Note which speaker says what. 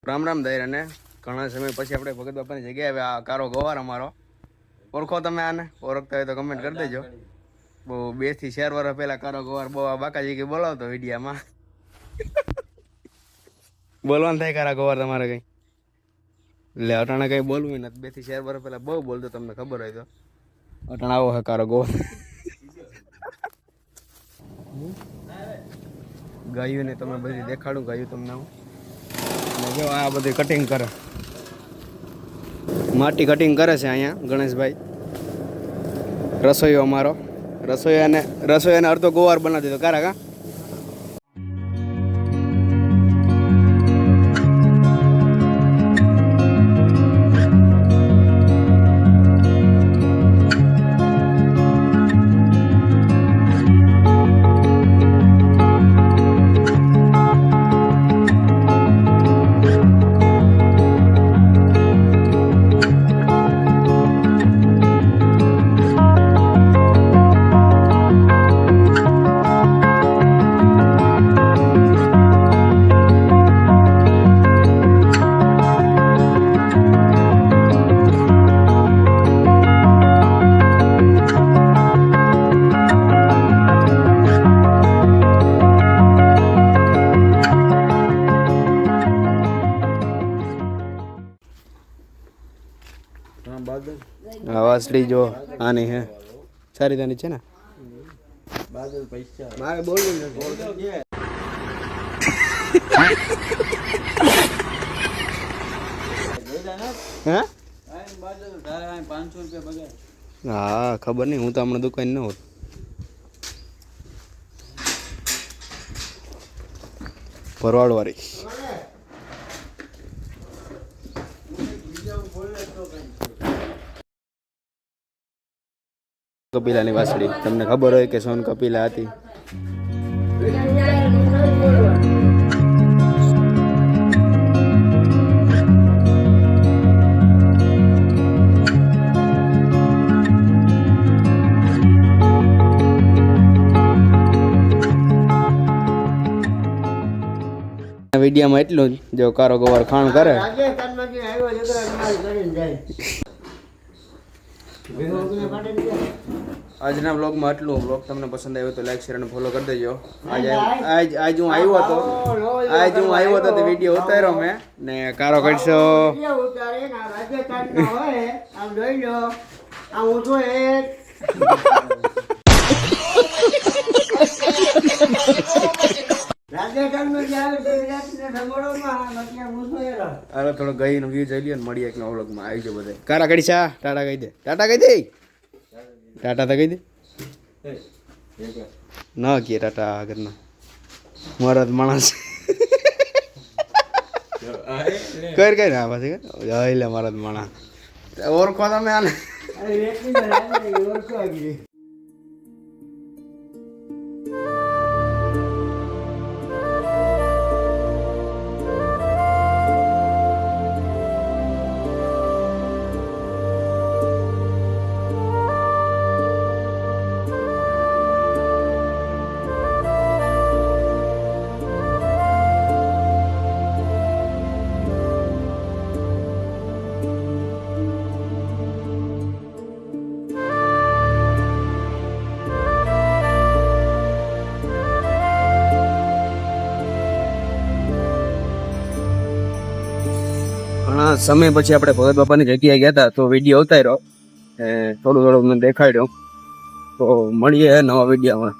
Speaker 1: રામ રામ દઈ અને ઘણા સમય પછી આપણે ભગત બાપાની જગ્યાએ આવ્યા. આ કારો ગવાર અમારો ઓળખો તમે? આને ઓળખતા હોય તો કમેન્ટ કરી દેજો. બહુ 2 થી 4 વર્ષ પહેલા કારો ગવાર બહુ આ બાકાજી કે બોલાવતો વિડીયામાં. બોલવાનું થાય કારા ગવાર તમારે કઈ? એટલે અટાણે કઈ બોલવું નથી. 2 થી 4 વર્ષ પહેલા બહુ બોલતો, તમને ખબર હોય તો. અટાણે આવો હે કારો ગવાર. ગાયું ને તમે બધી દેખાડું. ગાયું તમને હું જો આ બધી કટિંગ કરે, માટી કટિંગ કરે છે અહીંયા ગણેશભાઈ. રસોઈયો અમારો રસોઈયાને અડધો ગોવાર બનાવી દીધો. કારા કા વાસળી જો આની હે સારી તાની છે ને. મારે બોલવું હા ખબર નહીં, હું તો હમણાં દુકાન ન હોત. ભરવાડ વાળી કપિલાની વાસળી તમને ખબર હોય કે સોન કપિલા હતી. વિડીયોમાં એટલું જ. જો કારો ગવાર ખાણ કરે. આજના બ્લોગમાં આટલું. બ્લોગ તમને પસંદ આવ્યો તો લાઈક શેર અને ફોલો કરી દેજો. આજ હું આવ્યો હતો તો વિડીયો ઉતાર્યો મેં ને કારો કરશો. અરે થોડો ગઈ નો વ્યૂ જોઈ લ્યો ને મળીએ એક નવા વ્લોગમાં. આવી જાવ બધા. કારા કરી છા ટાટા કહી દે. ટાટા કહી દે. ટાટા તો કહી દે. ના કે ટાટા આગળના મારા માણસ કર કઈ ના પાછી જઈ લે મારા માણસ. ઓળખો તમે આને? ઘણા સમય પછી આપણે ભગત બાપાની જગ્યાએ ગયા હતા તો વિડીયો ઉતાર્યો. થોડું મને દેખાડ્યો. તો મળીએ નવા વિડીયોમાં.